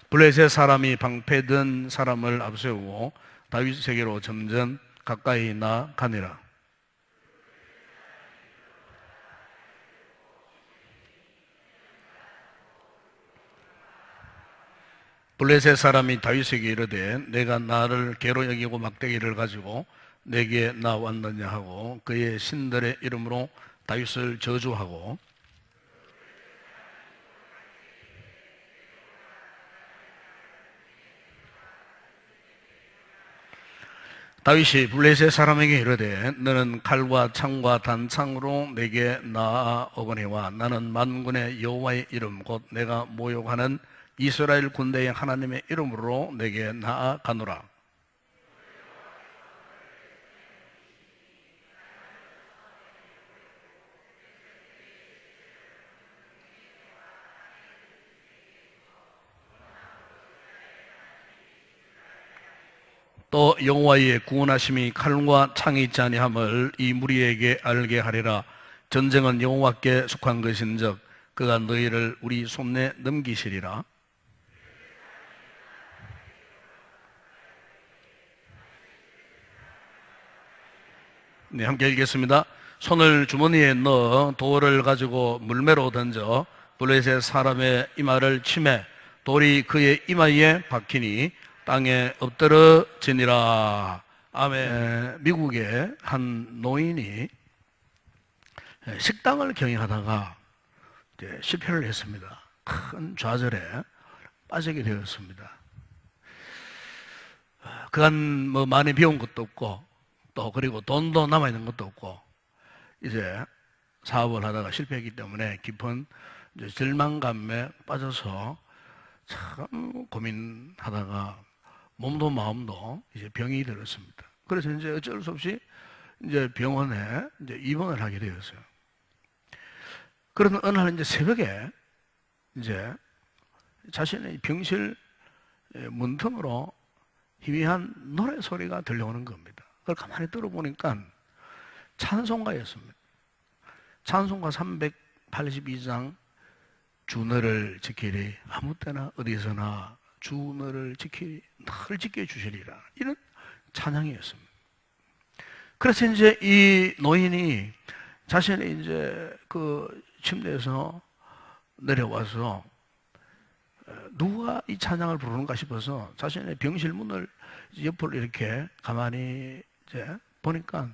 블레셋 사람이 방패든 사람을 앞세우고 다윗에게로 점점 가까이 나가니라. 블레셋 사람이 다윗에게 이르되 내가 나를 개로 여기고 막대기를 가지고 내게 나왔느냐 하고 그의 신들의 이름으로 다윗을 저주하고 다윗이 블레셋 사람에게 이르되 너는 칼과 창과 단창으로 내게 나아오거니와 나는 만군의 여호와의 이름 곧 내가 모욕하는 이스라엘 군대의 하나님의 이름으로 내게 나아가노라. 또 여호와의 구원하심이 칼과 창이 있지 아니함을 이 무리에게 알게 하리라. 전쟁은 여호와께 속한 것인즉 그가 너희를 우리 손에 넘기시리라. 네, 함께 읽겠습니다. 손을 주머니에 넣어 돌을 가지고 물매로 던져 블레셋 사람의 이마를 치매 돌이 그의 이마에 박히니 땅에 엎드러지니라. 아멘. 미국의 한 노인이 식당을 경영하다가 실패를 했습니다. 큰 좌절에 빠지게 되었습니다. 그간 많이 배운 것도 없고 또 그리고 돈도 남아있는 것도 없고 이제 사업을 하다가 실패했기 때문에 깊은 절망감에 빠져서 참 고민하다가 몸도 마음도 이제 병이 들었습니다. 그래서 이제 어쩔 수 없이 이제 병원에 이제 입원을 하게 되었어요. 그러던 어느 날 이제 새벽에 이제 자신의 병실 문틈으로 희미한 노래 소리가 들려오는 겁니다. 그걸 가만히 들어보니까 찬송가였습니다. 찬송가 382장 주 너를 지키리 아무 때나 어디서나 주 너를 지키리 늘 지켜주시리라 이런 찬양이었습니다. 그래서 이제 이 노인이 자신이 이제 그 침대에서 내려와서 누가 이 찬양을 부르는가 싶어서 자신의 병실 문을 옆으로 이렇게 가만히 이제 보니까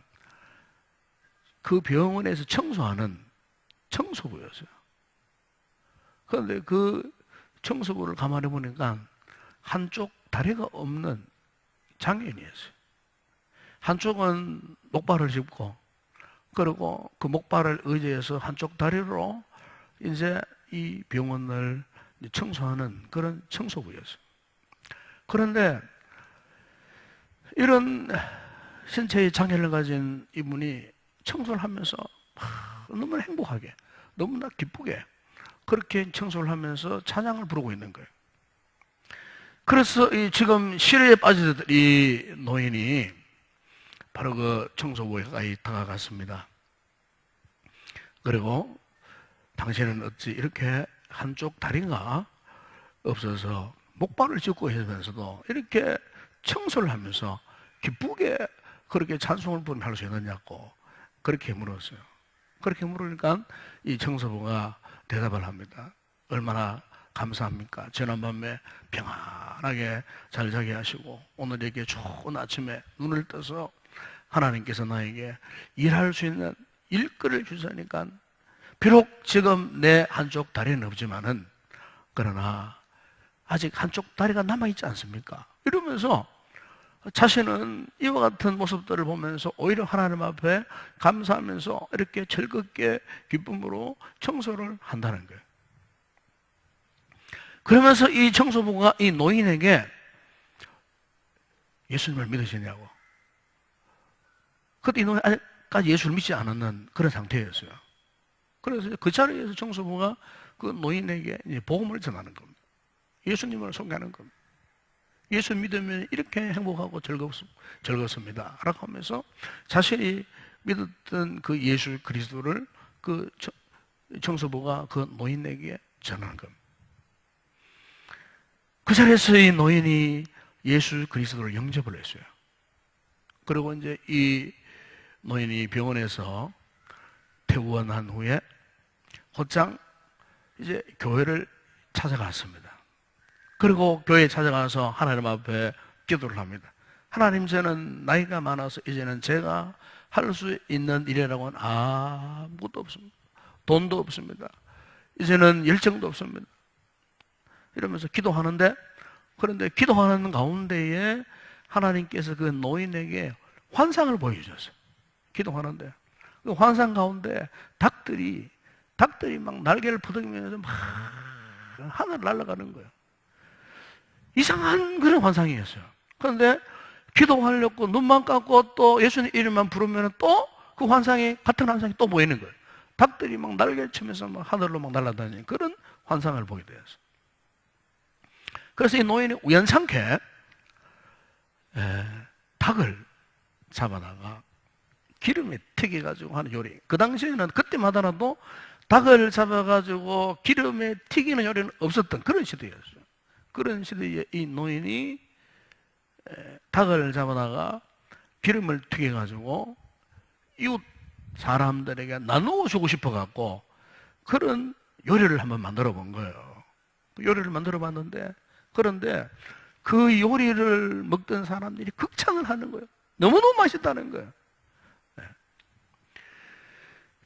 그 병원에서 청소하는 청소부였어요. 그런데 그 청소부를 가만히 보니까 한쪽 다리가 없는 장애인이었어요. 한쪽은 목발을 짚고 그리고 그 목발을 의지해서 한쪽 다리로 이제 이 병원을 청소하는 그런 청소부였어요. 그런데 이런 신체의 장애를 가진 이분이 청소를 하면서 너무나 행복하게 너무나 기쁘게 그렇게 청소를 하면서 찬양을 부르고 있는 거예요. 그래서 지금 시련에 빠진 이 노인이 바로 그 청소부에 가까이 다가갔습니다. 그리고 당신은 어찌 이렇게 한쪽 다리가 없어서 목발을 짚고 있으면서도 이렇게 청소를 하면서 기쁘게 그렇게 찬송을 부르할 수 있느냐고 그렇게 물었어요. 그렇게 물으니까 이 청소부가 대답을 합니다. 얼마나 감사합니까? 지난밤에 평안하게 잘 자게 하시고 오늘 이렇게 좋은 아침에 눈을 떠서 하나님께서 나에게 일할 수 있는 일거리를 주시니까 비록 지금 내 한쪽 다리는 없지만은 그러나 아직 한쪽 다리가 남아있지 않습니까? 이러면서 자신은 이와 같은 모습들을 보면서 오히려 하나님 앞에 감사하면서 이렇게 즐겁게 기쁨으로 청소를 한다는 거예요. 그러면서 이 청소부가 이 노인에게 예수님을 믿으시냐고. 그때 이 노인은 아직까지 예수를 믿지 않았는 그런 상태였어요. 그래서 그 자리에서 청소부가 그 노인에게 복음을 전하는 겁니다. 예수님을 소개하는 겁니다. 예수 믿으면 이렇게 행복하고 즐겁습니다. 라고 하면서 자신이 믿었던 그 예수 그리스도를 그 청소부가 그 노인에게 전하는 겁니다. 그 자리에서 이 노인이 예수 그리스도를 영접을 했어요. 그리고 이제 이 노인이 병원에서 퇴원한 후에 곧장 이제 교회를 찾아갔습니다. 그리고 교회에 찾아가서 하나님 앞에 기도를 합니다. 하나님, 저는 나이가 많아서 이제는 제가 할 수 있는 일이라고는 아무것도 없습니다. 돈도 없습니다. 이제는 열정도 없습니다. 이러면서 기도하는데, 그런데 기도하는 가운데에 하나님께서 그 노인에게 환상을 보여주셨어요. 기도하는데 그 환상 가운데 닭들이 막 날개를 부둥이면서 막 하늘 날아가는 거예요. 이상한 그런 환상이었어요. 그런데 기도하려고 눈만 감고 또 예수님 이름만 부르면 또 그 환상이, 같은 환상이 또 보이는 거예요. 닭들이 막 날개를 치면서 막 하늘로 막 날아다니는 그런 환상을 보게 되었어요. 그래서 이 노인이 우연찮게 닭을 잡아다가 기름에 튀겨가지고 하는 요리. 그 당시에는 그때마다라도 닭을 잡아가지고 기름에 튀기는 요리는 없었던 그런 시대였어요. 그런 시대에 이 노인이 닭을 잡아다가 기름을 튀겨가지고 이웃 사람들에게 나누어 주고 싶어갖고 그런 요리를 한번 만들어 본 거예요. 요리를 만들어 봤는데, 그런데 그 요리를 먹던 사람들이 극찬을 하는 거예요. 너무너무 맛있다는 거예요.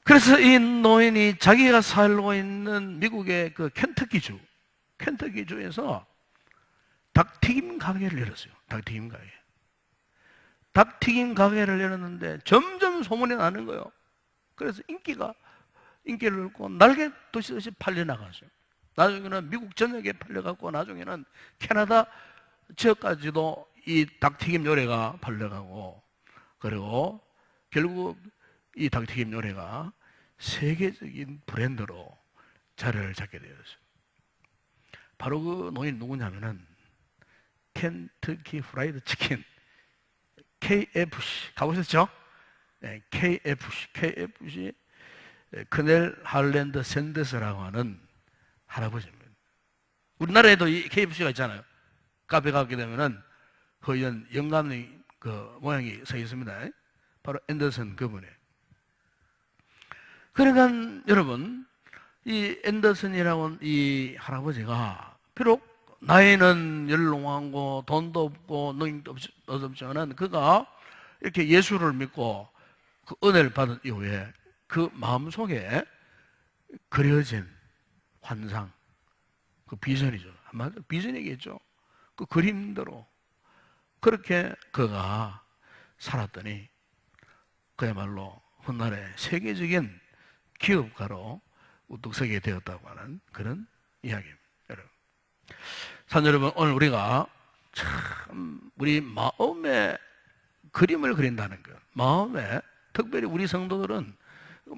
그래서 이 노인이 자기가 살고 있는 미국의 그 켄터키주에서 닭튀김 가게를 열었어요. 닭튀김 가게. 닭튀김 가게를 열었는데 점점 소문이 나는 거예요. 그래서 인기를 얻고 날개 돋듯이 팔려나갔어요. 나중에는 미국 전역에 팔려갔고, 나중에는 캐나다 지역까지도 이 닭튀김 요리가 팔려가고, 그리고 결국 이 닭튀김 요리가 세계적인 브랜드로 자리를 잡게 되었어요. 바로 그 노인 누구냐면은 켄터키 프라이드 치킨, KFC 가보셨죠? 네, KFC 커넬 할랜드 샌더스라고 하는 할아버지입니다. 우리나라에도 이 KFC가 있잖아요. 카페 가게 되면은 허연 영감의 그 모양이 서 있습니다. 바로 앤더슨 그분이. 그러니까 여러분, 이 앤더슨이라고 이 할아버지가 비록 나이는 연롱하고 돈도 없고 능력도 없지만 그가 이렇게 예수를 믿고 그 은혜를 받은 이후에 그 마음속에 그려진 환상, 그 비전이죠. 한마디로 비전이겠죠. 그 그림대로 그렇게 그가 살았더니 그야말로 훗날에 세계적인 기업가로 우뚝 서게 되었다고 하는 그런 이야기입니다. 여러분, 산 여러분, 오늘 우리가 참 우리 마음에 그림을 그린다는 것, 마음에, 특별히 우리 성도들은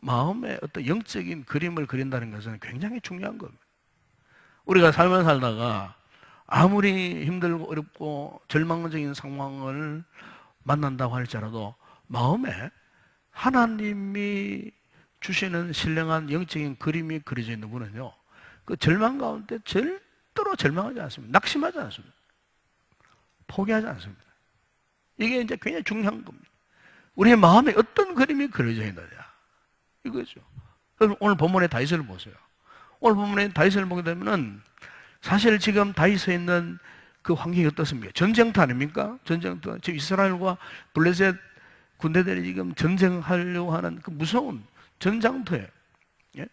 마음에 어떤 영적인 그림을 그린다는 것은 굉장히 중요한 겁니다. 우리가 삶을 살다가 아무리 힘들고 어렵고 절망적인 상황을 만난다고 할지라도 마음에 하나님이 주시는 신령한 영적인 그림이 그려져 있는 분은요, 그 절망 가운데 절대로 절망하지 않습니다. 낙심하지 않습니다. 포기하지 않습니다. 이게 이제 굉장히 중요한 겁니다. 우리의 마음에 어떤 그림이 그려져 있느냐, 이거죠. 오늘 본문의 다윗을 보세요. 오늘 본문의 다윗을 보게 되면은 사실 지금 다윗에 있는 그 환경이 어떻습니까? 전쟁터 아닙니까? 전쟁터. 지금 이스라엘과 블레셋 군대들이 지금 전쟁하려고 하는 그 무서운 전장터예요. 예?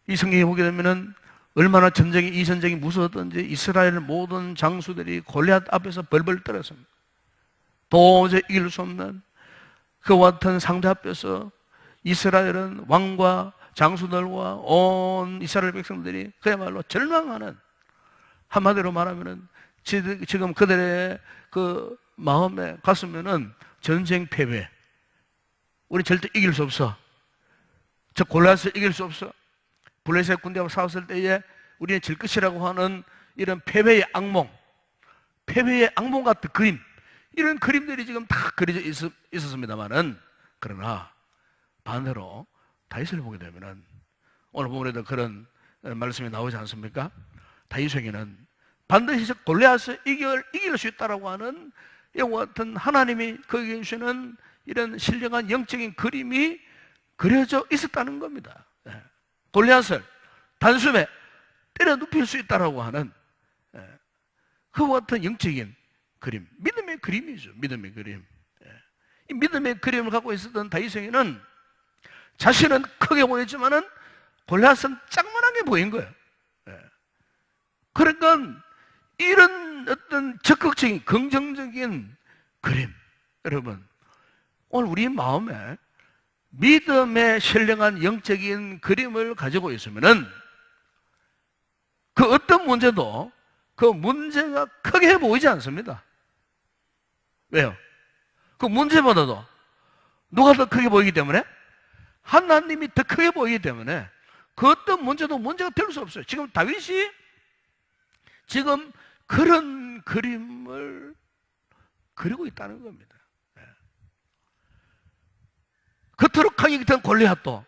이 성경에 보게 되면은 얼마나 이 전쟁이 무서웠던지 이스라엘 모든 장수들이 골리앗 앞에서 벌벌 떨었습니다. 도저히 이길 수 없는 그와 같은 상대 앞에서 이스라엘은 왕과 장수들과 온 이스라엘 백성들이 그야말로 절망하는, 한마디로 말하면은 지금 그들의 그 마음에 가슴에는 전쟁 패배, 우리 절대 이길 수 없어, 저 골리앗을 이길 수 없어, 블레셋 군대와 싸웠을 때에 우리는 질 것이라고 하는 이런 패배의 악몽 같은 그림, 이런 그림들이 지금 다 그려져 있었습니다만은, 그러나 반대로 다윗을 보게 되면은 오늘 본문에도 그런 말씀이 나오지 않습니까? 다윗에게는 반드시 골리앗을 이길 수 있다라고 하는 이와 같은 하나님이 거기에 주시는 이런 신령한 영적인 그림이 그려져 있었다는 겁니다. 골리앗을 단숨에 때려 눕힐 수 있다라고 하는 그와 같은 영적인 그림, 믿음의 그림이죠. 믿음의 그림. 이 믿음의 그림을 갖고 있었던 다윗에게는 자신은 크게 보였지만은 골리앗은 짝만하게 보인 거예요. 그러니까 이런 어떤 적극적인 긍정적인 그림, 여러분 오늘 우리 마음에 믿음의 신령한 영적인 그림을 가지고 있으면은 그 어떤 문제도 그 문제가 크게 보이지 않습니다. 왜요? 그 문제보다도 누가 더 크게 보이기 때문에? 하나님이 더 크게 보이기 때문에 그 어떤 문제도 문제가 될 수 없어요. 지금 다윗이 지금 그런 그림을 그리고 있다는 겁니다. 겉으로 강이 같은 골리앗도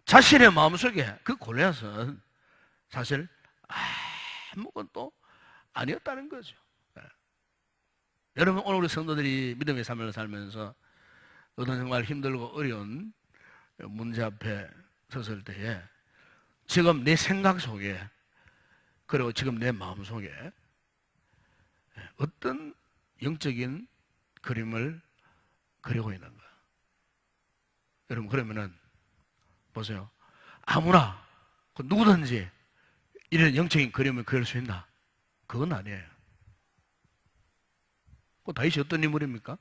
자신의 마음속에 그 골리앗은 사실 아무것도 아니었다는 거죠. 여러분 오늘 우리 성도들이 믿음의 삶을 살면서 어떤 정말 힘들고 어려운 문제 앞에 섰을 때에 지금 내 생각 속에 그리고 지금 내 마음 속에 어떤 영적인 그림을 그리고 있는가? 여러분 그러면은 보세요. 아무나 누구든지 이런 영적인 그림을 그릴 수 있나? 그건 아니에요. 다윗이 어떤 인물입니까?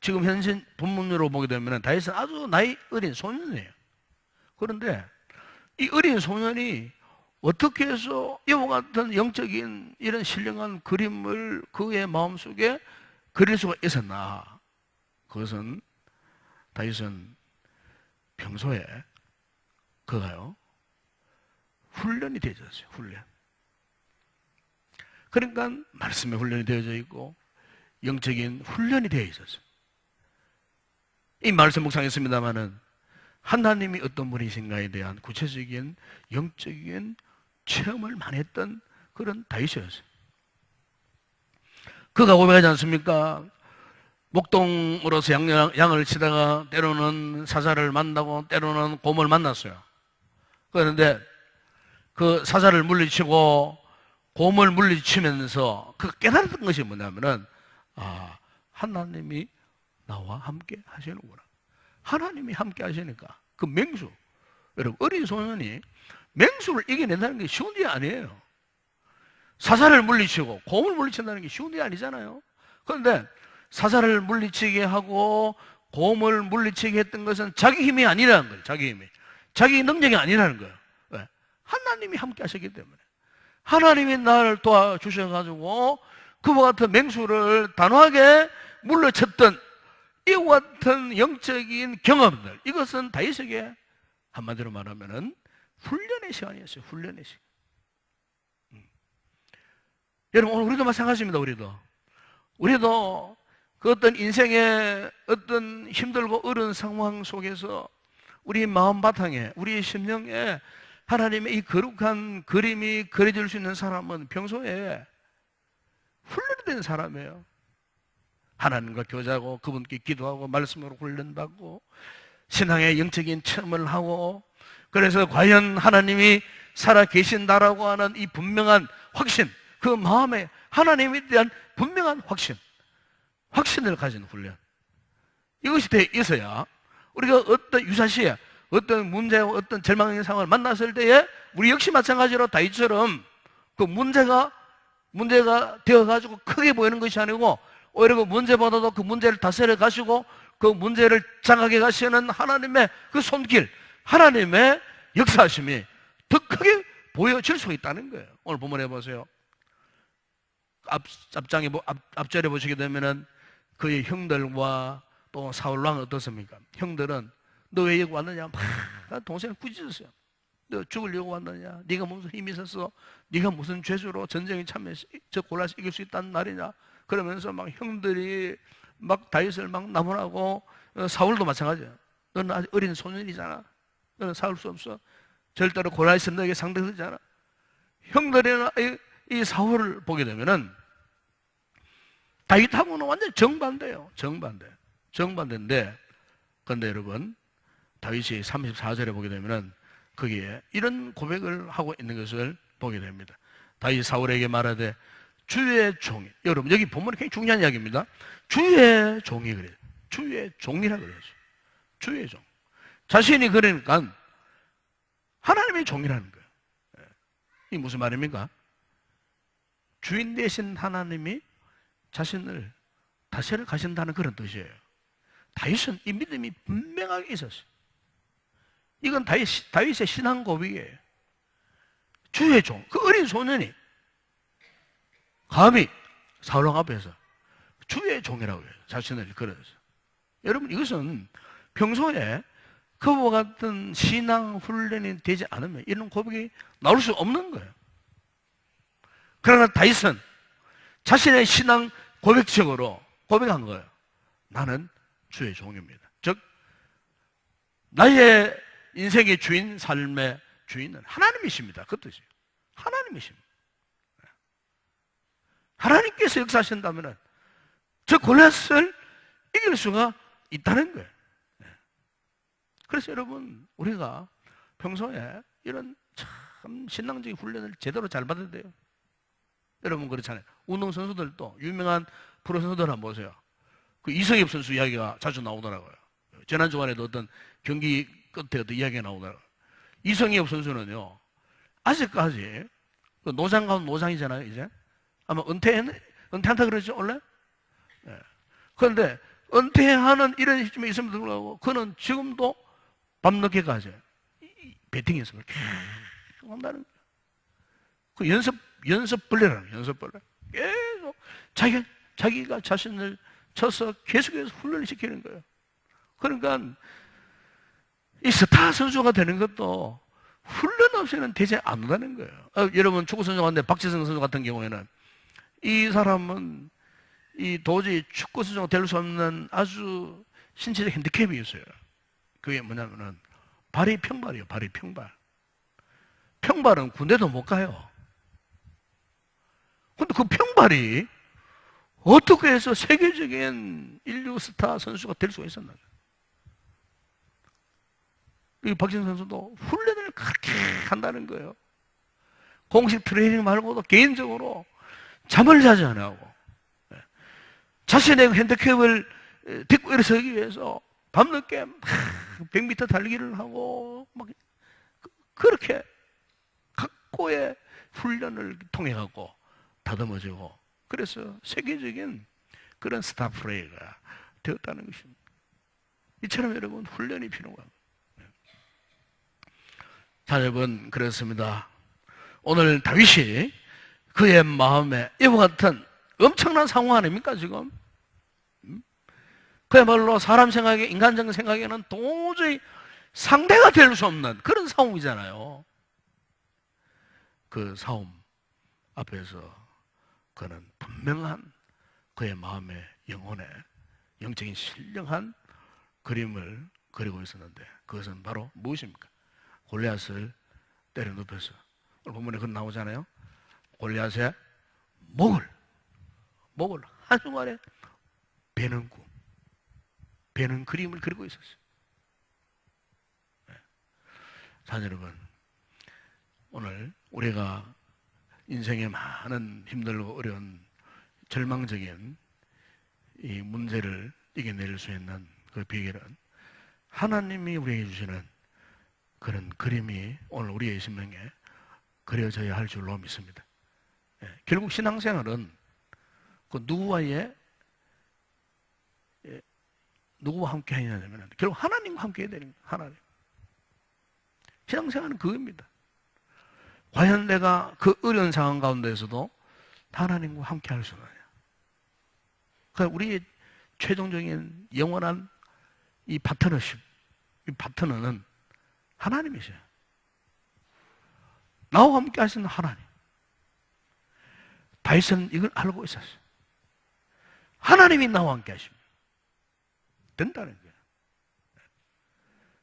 지금 현재 본문으로 보게 되면 다윗은 아주 나이 어린 소년이에요. 그런데 이 어린 소년이 어떻게 해서 이와 같은 영적인 이런 신령한 그림을 그의 마음속에 그릴 수가 있었나? 그것은 다윗은 평소에 그가요 훈련이 되어져 있어요. 훈련. 그러니까 말씀에 훈련이 되어져 있고 영적인 훈련이 되어 있었어요. 이 말씀 묵상했습니다마는 하나님이 어떤 분이신가에 대한 구체적인 영적인 체험을 많이 했던 그런 다윗이었어요. 그가 고백하지 않습니까? 목동으로서 양을 치다가 때로는 사자를 만나고 때로는 곰을 만났어요. 그런데 그 사자를 물리치고 곰을 물리치면서 그 깨달았던 것이 뭐냐면은 하나님이 나와 함께 하시는구나. 하나님이 함께 하시니까 그 맹수, 여러분 어린 소년이 맹수를 이겨낸다는 게 쉬운 일이 아니에요. 사자를 물리치고 곰을 물리친다는 게 쉬운 일이 아니잖아요. 그런데 사자를 물리치게 하고 곰을 물리치게 했던 것은 자기 힘이 아니라는 거예요. 자기 힘이. 자기 능력이 아니라는 거예요. 왜? 하나님이 함께 하셨기 때문에. 하나님이 나를 도와주셔가지고 그와 같은 맹수를 단호하게 물리쳤던 이와 같은 영적인 경험들, 이것은 다윗에게 한마디로 말하면은 훈련의 시간이었어요. 훈련의 시간. 여러분 오늘 우리도 마찬가지입니다. 우리도 그 어떤 인생의 어떤 힘들고 어려운 상황 속에서 우리 마음 바탕에 우리의 심령에 하나님의 이 거룩한 그림이 그려질 수 있는 사람은 평소에 훈련이 된 사람이에요. 하나님과 교제하고 그분께 기도하고 말씀으로 훈련받고 신앙의 영적인 체험을 하고 그래서 과연 하나님이 살아계신다라고 하는 이 분명한 확신, 그 마음에 하나님에 대한 분명한 확신을 가진 훈련, 이것이 돼 있어야 우리가 어떤 유사시에 어떤 문제와 어떤 절망의 상황을 만났을 때에 우리 역시 마찬가지로 다윗처럼 그 문제가 되어가지고 크게 보이는 것이 아니고 오히려 그 문제보다도 그 문제를 다스려 가시고 그 문제를 장악해 가시는 하나님의 그 손길, 하나님의 역사하심이 더 크게 보여질 수 있다는 거예요. 오늘 본문에 보세요. 앞절에 보시게 되면은 그의 형들과 또 사울왕은 어떻습니까? 형들은 너 왜 여기 왔느냐? 막 동생을 꾸짖었어요. 너 죽으려고 왔느냐? 네가 무슨 힘이 있었어? 네가 무슨 죄수로 전쟁에 참여해서 저 골라서 이길 수 있다는 말이냐? 그러면서 막 형들이 막 다윗을 막 나무라고, 사울도 마찬가지야. 너는 아직 어린 소년이잖아. 너는 싸울 수 없어. 절대로 골라서 너에게 상대되지 않아. 형들이나 이 사울을 보게 되면은 다윗하고는 완전 정반대예요. 정반대인데, 그런데 여러분, 다윗이 34절에 보게 되면은 거기에 이런 고백을 하고 있는 것을 보게 됩니다. 다윗 사울에게 말하되 주의 종이, 여러분 여기 본문이 굉장히 중요한 이야기입니다. 주의 종이 그래요. 주의 종이라 그러죠. 주의 종. 자신이 그러니까 하나님의 종이라는 거예요. 이게 무슨 말입니까? 주인 되신 하나님이 자신을 다스려 가신다는 그런 뜻이에요. 다윗은 이 믿음이 분명하게 있었어요. 이건 다윗의 신앙 고백이에요. 주의 종, 그 어린 소년이 감히 사울왕 앞에서 주의 종이라고 해요. 자신을 걸어서. 여러분, 이것은 평소에 그와 같은 신앙 훈련이 되지 않으면 이런 고백이 나올 수 없는 거예요. 그러나 다윗은 자신의 신앙 고백적으로 고백한 거예요. 나는 주의 종입니다. 즉, 나의 인생의 주인, 삶의 주인은 하나님이십니다. 그 뜻이에요. 하나님이십니다. 하나님께서 역사하신다면 저 골리앗을 이길 수가 있다는 거예요. 그래서 여러분, 우리가 평소에 이런 참 신앙적인 훈련을 제대로 잘 받아야 돼요. 여러분 그렇잖아요. 운동선수들도 유명한 프로선수들 한번 보세요. 그 이성엽 선수 이야기가 자주 나오더라고요. 지난 주간에도 어떤 경기 끝에 어떤 이야기가 나오더라고요. 이성엽 선수는요, 아직까지 그 노장 가운 노장이잖아요, 이제. 아마 은퇴한다 그러죠, 원래? 네. 그런데 은퇴하는 이런 시점에 있음에도 불구하고 그는 지금도 밤늦게까지 배팅 연습을 계속 한다는 거예요. 그 연습벌레라는 거예요, 연습벌레. 계속 자기가 자신을 쳐서 계속해서 훈련을 시키는 거예요. 그러니까 이 스타 선수가 되는 것도 훈련 없이는 되지 않는다는 거예요. 여러분 축구 선수 가운데 박지성 선수 같은 경우에는 이 사람은 이 도저히 축구 선수가 될 수 없는 아주 신체적 핸디캡이 있어요. 그게 뭐냐면은 발이 평발이에요. 발이 평발. 평발은 군대도 못 가요. 근데 그 평발이 어떻게 해서 세계적인 인류 스타 선수가 될 수가 있었나? 이 박진성 선수도 훈련을 그렇게 한다는 거예요. 공식 트레이닝 말고도 개인적으로 잠을 자지 않고 자신의 핸디캡을 딛고 일어서기 위해서 밤늦게 100m 달리기를 하고 막 그렇게 각고의 훈련을 통해 갖고 다듬어지고 그래서 세계적인 그런 스타 플레이가 되었다는 것입니다. 이처럼 여러분 훈련이 필요합니다. 자, 여러분 그렇습니다. 오늘 다윗이 그의 마음에 이와 같은 엄청난 상황 아닙니까 지금? 그야말로 사람 생각에 인간적 생각에는 도저히 상대가 될 수 없는 그런 상황이잖아요. 그 상황 앞에서 그는 분명한 그의 마음의 영혼에 영적인 신령한 그림을 그리고 있었는데 그것은 바로 무엇입니까? 골리앗을 때려 눕혀서 오늘 본문에 그건 나오잖아요. 골리앗의 목을 한순간에 베는 그림을 그리고 있었어요. 자, 여러분 오늘 우리가 인생에 많은 힘들고 어려운 절망적인 이 문제를 이겨낼 수 있는 그 비결은 하나님이 우리에게 주시는 그런 그림이 오늘 우리의 심령에 그려져야 할 줄로 믿습니다. 결국 신앙생활은 그 누구와 함께 하냐면 결국 하나님과 함께 해야 되는 거예요. 하나님. 신앙생활은 그겁니다. 과연 내가 그 어려운 상황 가운데에서도 하나님과 함께 할 수 있느냐. 그러니까 우리의 최종적인 영원한 이 파트너십, 이 파트너는 하나님이세요. 나와 함께 하시는 하나님. 다윗은 이걸 알고 있었어요. 하나님이 나와 함께 하십니다. 된다는 거예요.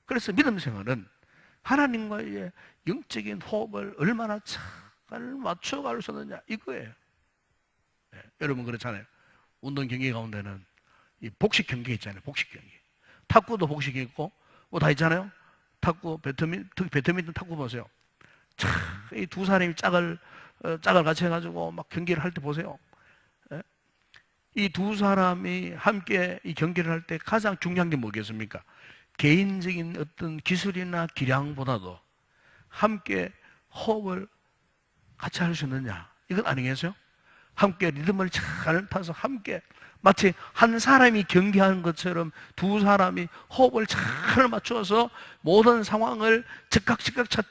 그래서 믿음 생활은 하나님과의 영적인 호흡을 얼마나 잘 잘 맞춰갈 수 있느냐 이거예요. 네, 여러분 그렇잖아요. 운동 경기 가운데는 이 복식 경기 있잖아요. 복식 경기. 탁구도 복식이 있고 뭐 다 있잖아요. 탁구, 배드민턴, 특히 배드민턴 탁구 보세요. 참, 이 두 사람이 짝을 같이 해가지고 막 경기를 할 때 보세요. 이 두 사람이 함께 이 경기를 할 때 가장 중요한 게 뭐겠습니까? 개인적인 어떤 기술이나 기량보다도 함께 호흡을 같이 할 수 있느냐 이건 아니겠어요? 함께 리듬을 잘 타서 함께 마치 한 사람이 경기하는 것처럼 두 사람이 호흡을 잘 맞춰서 모든 상황을 즉각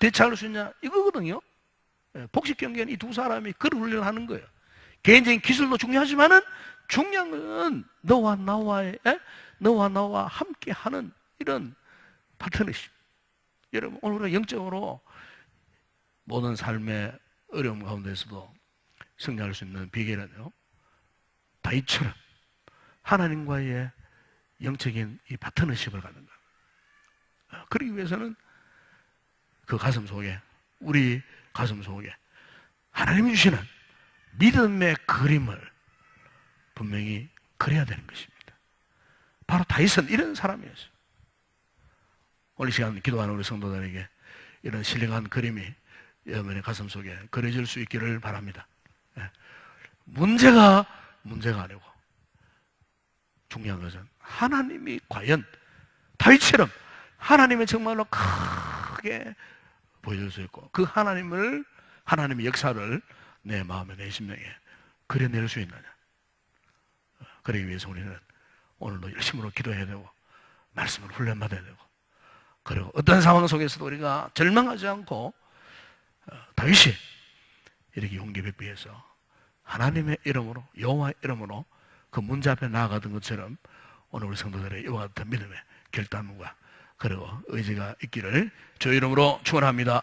대처할 수 있냐 이거거든요. 복식 경기는 이 두 사람이 그런 훈련을 하는 거예요. 개인적인 기술도 중요하지만은 중요한 건 너와 나와 함께 하는 이런 파트너십. 여러분 오늘은 영적으로 모든 삶의 어려움 가운데서도 승리할 수 있는 비결은요, 다윗처럼 하나님과의 영적인 이 파트너십을 갖는 거예요. 그러기 위해서는 그 가슴 속에, 우리 가슴 속에 하나님이 주시는 믿음의 그림을 분명히 그려야 되는 것입니다. 바로 다윗은 이런 사람이었어요. 오늘 시간 기도하는 우리 성도들에게 이런 신령한 그림이 여러분의 가슴 속에 그려질 수 있기를 바랍니다. 문제가 아니고 중요한 것은 하나님이 과연 다윗처럼 하나님의 정말로 크게 보여줄 수 있고 그 하나님의 역사를 내 마음에 내 심령에 그려낼 수 있느냐. 그러기 위해서 우리는 오늘도 열심으로 기도해야 되고 말씀을 훈련받아야 되고 그리고 어떤 상황 속에서도 우리가 절망하지 않고 다윗이 이렇게 용기 백비해서 하나님의 이름으로 여호와의 이름으로 그 문제 앞에 나아가던 것처럼 오늘 우리 성도들의 이와 같은 믿음의 결단과 그리고 의지가 있기를 주의 이름으로 축원합니다.